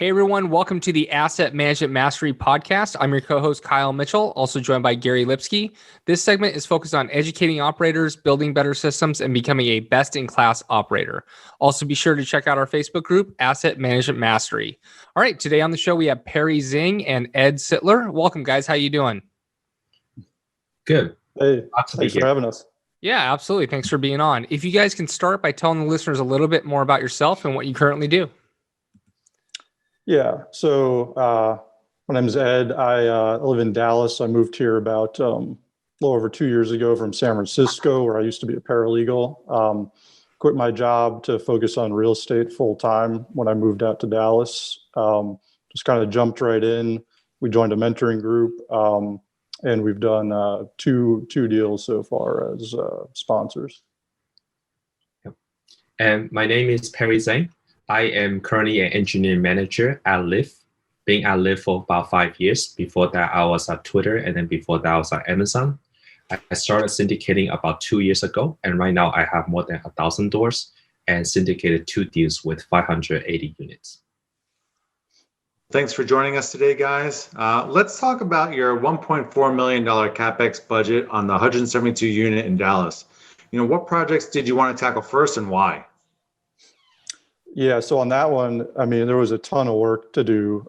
Hey everyone, welcome to the Asset Management Mastery Podcast. I'm your co-host Kyle Mitchell, also joined by Gary Lipsky. This segment is focused on educating operators, building better systems, and becoming a best-in-class operator. Also be sure to check out our Facebook group, Asset Management Mastery. All right, today on the show we have Perry Zhang and Ed Sittler. Welcome guys, how you doing? Good. Hey, thanks for having us. Yeah, absolutely. Thanks for being on. If you guys can start by telling the listeners a little bit more about yourself and what you currently do. Yeah, so my name is Ed. I live in Dallas. I moved here about a little over 2 years ago from San Francisco, where I used to be a paralegal. Quit my job to focus on real estate full time when I moved out to Dallas. Just kind of jumped right in. We joined a mentoring group, and we've done two deals so far as sponsors. Yep. And my name is Perry Zhang. I am currently an engineering manager at Lyft, being at Lyft for about 5 years. Before that, I was at Twitter, and then before that, I was at Amazon. I started syndicating about 2 years ago, and right now I have more than 1,000 doors and syndicated 2 deals with 580 units. Thanks for joining us today, guys. Let's talk about your $1.4 million CapEx budget on the 172 unit in Dallas. What projects did you want to tackle first and why? Yeah, so on that one, I mean, there was a ton of work to do.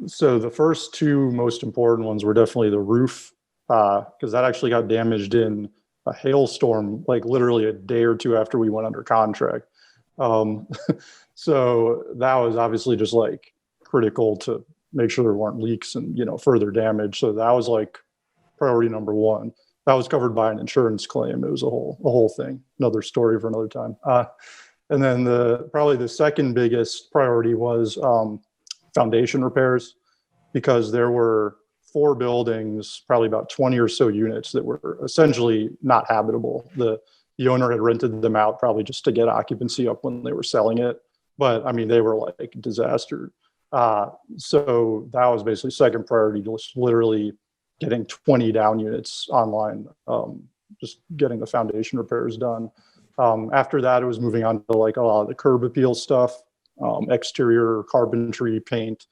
So the first 2 most important ones were definitely the roof, because that actually got damaged in a hailstorm, like literally a day or 2 after we went under contract. So that was obviously just like critical to make sure there weren't leaks and, further damage. So that was like priority number 1. That was covered by an insurance claim. It was a whole thing, another story for another time. And then probably the second biggest priority was foundation repairs, because there were 4 buildings, probably about 20 or so units that were essentially not habitable. The owner had rented them out probably just to get occupancy up when they were selling it. But I mean, they were like disaster. So that was basically second priority, just literally getting 20 down units online, just getting the foundation repairs done. After that, it was moving on to like a lot of the curb appeal stuff, exterior carpentry, paint,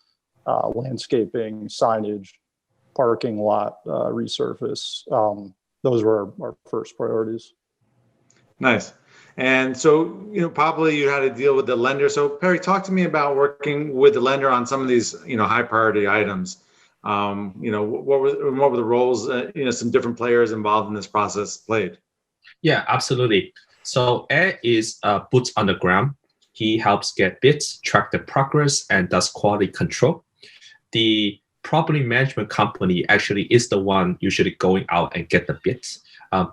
landscaping, signage, parking lot resurface. Those were our first priorities. Nice. And so, probably you had to deal with the lender. So Perry, talk to me about working with the lender on some of these, high priority items. What were the roles, some different players involved in this process played? Yeah, absolutely. So Ed is boots on the ground. He helps get bids, track the progress, and does quality control. The property management company actually is the one usually going out and get the bids,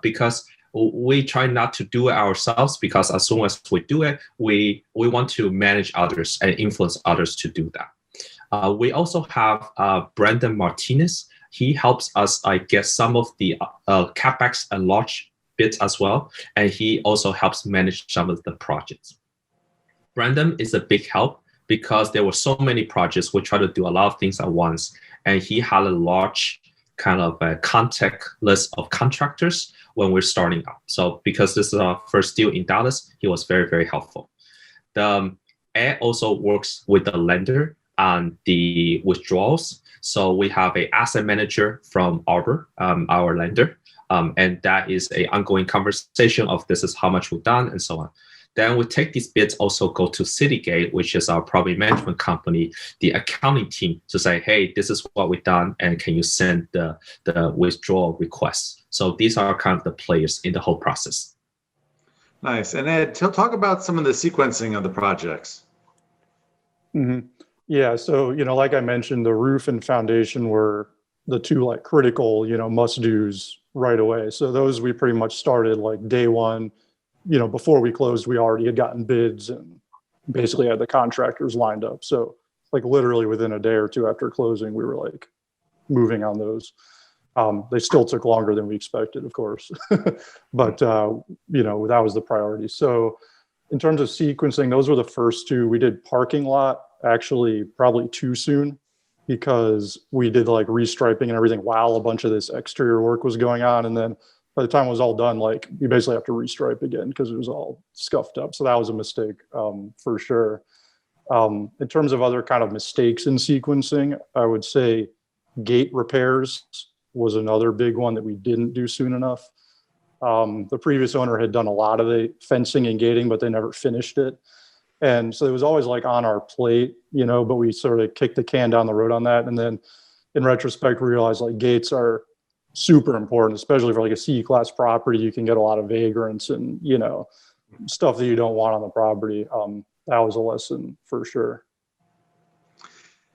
because we try not to do it ourselves, because as soon as we do it, we want to manage others and influence others to do that. We also have Brandon Martinez. He helps us get some of the CapEx and large bids as well, and he also helps manage some of the projects. Brandon is a big help because there were so many projects. We try to do a lot of things at once, and he had a large kind of a contact list of contractors when we're starting out. So because this is our first deal in Dallas, he was very, very helpful. Ed also works with the lender on the withdrawals. So we have an asset manager from Arbor, our lender, and that is an ongoing conversation of this is how much we've done and so on. Then we take these bids, also go to Citygate, which is our property management company, the accounting team, to say, hey, this is what we've done, and can you send the withdrawal requests? So these are kind of the players in the whole process. Nice. And Ed, talk about some of the sequencing of the projects. Mm-hmm. Yeah, so, like I mentioned, the roof and foundation were the 2 like critical, must-dos right away. So those we pretty much started like day 1. Before we closed, we already had gotten bids and basically had the contractors lined up. So like literally within a day or 2 after closing, we were like moving on those. They still took longer than we expected, of course, but that was the priority. So in terms of sequencing, those were the first 2. We did parking lot actually probably too soon, because we did like restriping and everything while a bunch of this exterior work was going on. And then by the time it was all done, like you basically have to restripe again because it was all scuffed up. So that was a mistake for sure. In terms of other kind of mistakes in sequencing, I would say gate repairs was another big one that we didn't do soon enough. The previous owner had done a lot of the fencing and gating, but they never finished it. And so it was always like on our plate, but we sort of kicked the can down the road on that. And then in retrospect, we realized like gates are super important, especially for like a C-class property. You can get a lot of vagrants and, stuff that you don't want on the property. That was a lesson for sure.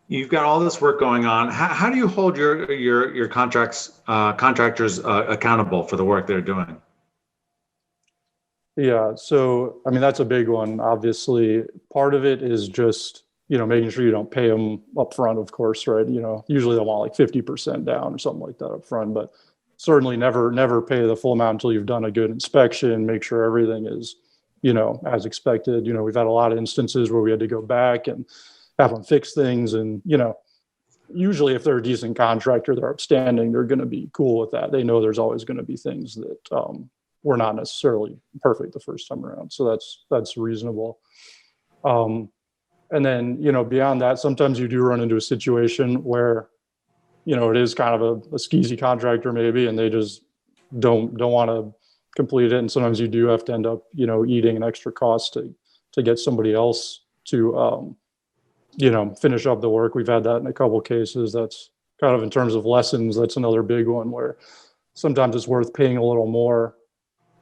You've got all this work going on. How do you hold your contractors accountable for the work they're doing? Yeah, so I mean that's a big one. Obviously, part of it is just making sure you don't pay them up front, of course, right? Usually they'll want like 50% down or something like that up front, but certainly never pay the full amount until you've done a good inspection. Make sure everything is as expected. We've had a lot of instances where we had to go back and have them fix things, and usually if they're a decent contractor, they're upstanding, they're going to be cool with that. They know there's always going to be things that were not necessarily perfect the first time around, so that's reasonable. And then beyond that, sometimes you do run into a situation where it is kind of a skeezy contractor maybe, and they just don't want to complete it, and sometimes you do have to end up eating an extra cost to get somebody else to finish up the work. We've had that in a couple of cases. That's kind of in terms of lessons, that's another big one where sometimes it's worth paying a little more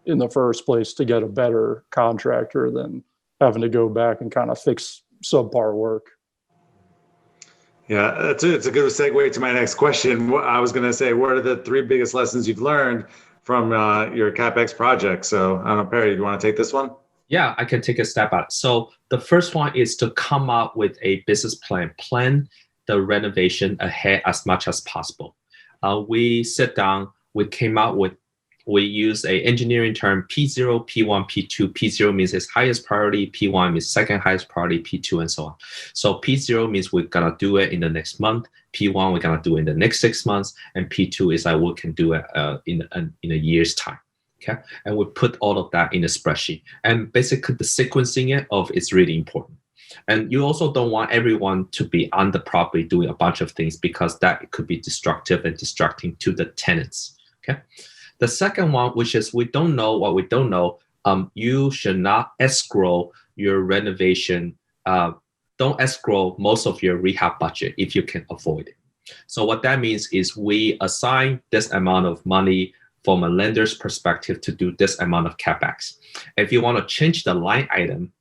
in the first place to get a better contractor than having to go back and kind of fix subpar work. Yeah, it's a good segue to my next question. I was going to say, what are the 3 biggest lessons you've learned from your CapEx project? So I don't know, Perry, do you want to take this one? Yeah, I can take a step out. So the first one is to come up with a business plan the renovation ahead as much as possible. We sit down, we use a engineering term, P0, P1, P2. P0 means it's highest priority, P1 means second highest priority, P2, and so on. So P0 means we're gonna do it in the next month, P1 we're gonna do it in the next 6 months, and P2 is we can do it in a year's time. Okay, and we put all of that in a spreadsheet. And basically the sequencing of it's really important. And you also don't want everyone to be on the property doing a bunch of things, because that could be destructive and distracting to the tenants. Okay. The second one, which is we don't know what we don't know, you should not escrow your renovation. Don't escrow most of your rehab budget if you can avoid it. So what that means is we assign this amount of money from a lender's perspective to do this amount of CapEx. If you want to change the line item,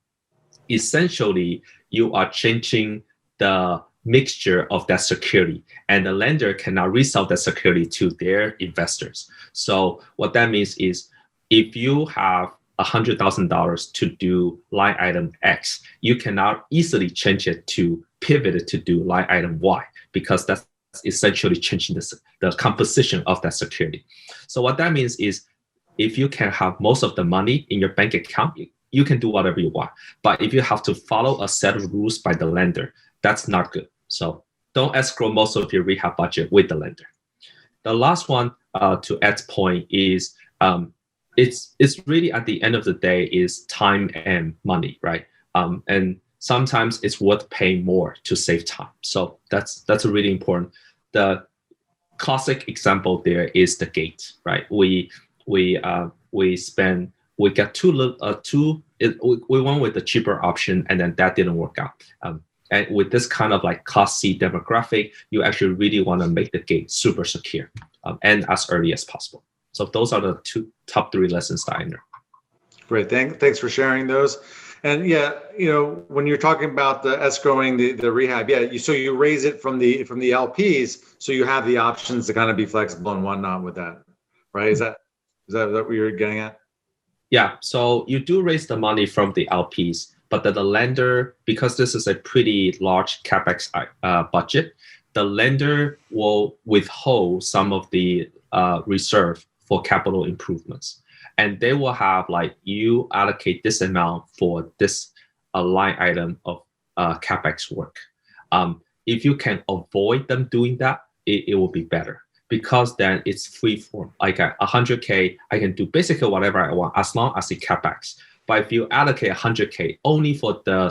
essentially you are changing the mixture of that security, and the lender cannot resell that security to their investors. So what that means is if you have $100,000 to do line item X, you cannot easily change it to pivot it to do line item Y, because that's essentially changing the composition of that security. So what that means is if you can have most of the money in your bank account, you can do whatever you want. But if you have to follow a set of rules by the lender, that's not good. So don't escrow most of your rehab budget with the lender. The last one, to Ed's point, is it's really at the end of the day is time and money, right? And sometimes it's worth paying more to save time. So that's a really important. The classic example there is the gate, right? We got we went with the cheaper option, and then that didn't work out. And with this kind of like Class C demographic, you actually really want to make the gate super secure and as early as possible. So those are the top 3 lessons that I learned. Great, thanks for sharing those. And yeah, when you're talking about the escrowing the rehab, so you raise it from the LPs, so you have the options to kind of be flexible and whatnot with that, right? Is that what you're getting at? Yeah, so you do raise the money from the LPs, but the lender, because this is a pretty large CapEx budget, the lender will withhold some of the reserve for capital improvements. And they will have you allocate this amount for this line item of CapEx work. If you can avoid them doing that, it will be better, because then it's free form. Like at 100K, I can do basically whatever I want as long as it's CapEx. But if you allocate 100K only for the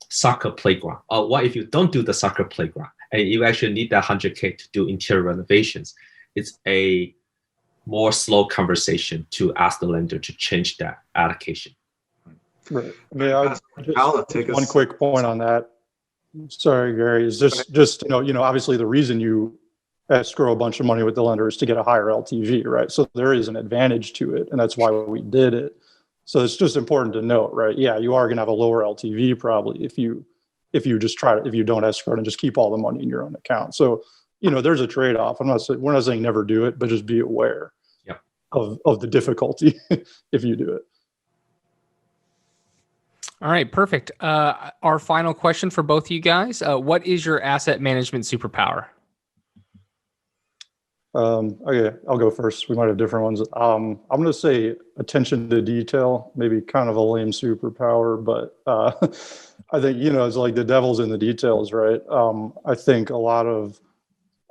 soccer playground? Or what if you don't do the soccer playground and you actually need that 100K to do interior renovations? It's a more slow conversation to ask the lender to change that allocation. Right. I mean, I'll take one quick point on that. Sorry, Gary, is just obviously the reason you escrow a bunch of money with the lender is to get a higher LTV, right? So there is an advantage to it, and that's why we did it. So it's just important to note, right? Yeah, you are going to have a lower LTV probably if you don't escrow and just keep all the money in your own account. So there's a trade-off. We're not saying never do it, but just be aware of the difficulty if you do it. All right, perfect. Our final question for both of you guys. What is your asset management superpower? Okay, I'll go first. We might have different ones. I'm going to say attention to detail, maybe kind of a lame superpower, but I think, it's like the devil's in the details, right? I think a lot of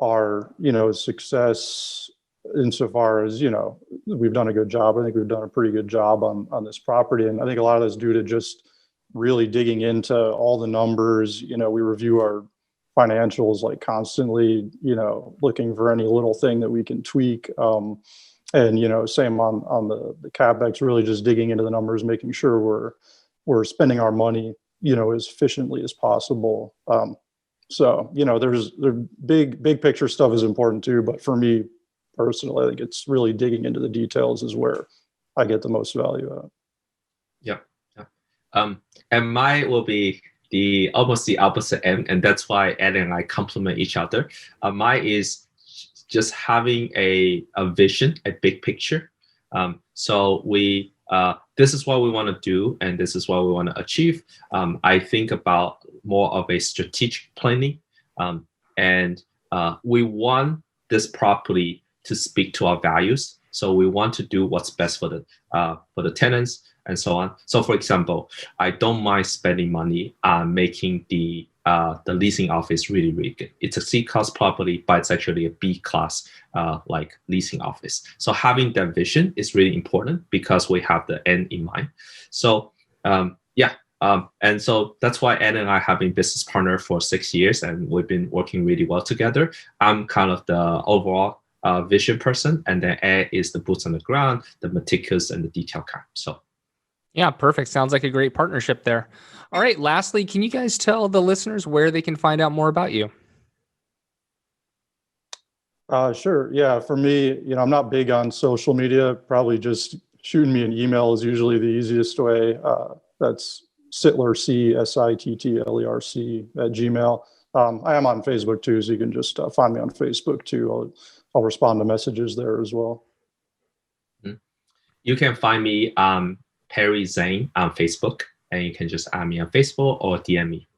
our, success insofar as, we've done a good job. I think we've done a pretty good job on this property. And I think a lot of that's due to just really digging into all the numbers. We review our financials like constantly, looking for any little thing that we can tweak. And, same on the CapEx, really just digging into the numbers, making sure we're spending our money, as efficiently as possible. So, there's big picture stuff is important too, but for me personally, I think it's really digging into the details is where I get the most value out. Yeah. And mine will be almost the opposite end, and that's why Ed and I complement each other. Mine is just having a vision, a big picture. So we this is what we want to do, and this is what we want to achieve. I think about more of a strategic planning, and we want this property to speak to our values. So we want to do what's best for the tenants and so on. So for example, I don't mind spending money on making the leasing office really, really good. It's a C-class property, but it's actually a B-class like leasing office. So having that vision is really important because we have the end in mind. So and so that's why Ed and I have been business partner for 6 years, and we've been working really well together. I'm kind of the overall vision person, and then Ed is the boots on the ground, the meticulous and the detail kind. So. Yeah, perfect. Sounds like a great partnership there. All right. Lastly, can you guys tell the listeners where they can find out more about you? Sure. Yeah. For me, I'm not big on social media. Probably just shooting me an email is usually the easiest way. That's Sittler, Sittlerc @gmail. I am on Facebook too, so you can just find me on Facebook too. I'll respond to messages there as well. You can find me Perry Zhang on Facebook, and you can just add me on Facebook or DM me.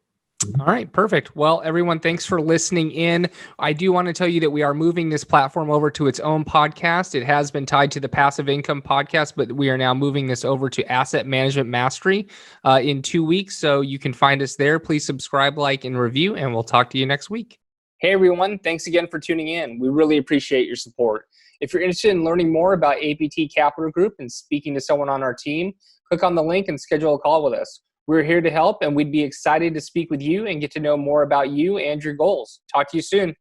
All right, perfect. Well, everyone, thanks for listening in. I do want to tell you that we are moving this platform over to its own podcast. It has been tied to the Passive Income podcast, but we are now moving this over to Asset Management Mastery in 2 weeks. So you can find us there. Please subscribe, like, and review, and we'll talk to you next week. Hey, everyone. Thanks again for tuning in. We really appreciate your support. If you're interested in learning more about APT Capital Group and speaking to someone on our team, click on the link and schedule a call with us. We're here to help, and we'd be excited to speak with you and get to know more about you and your goals. Talk to you soon.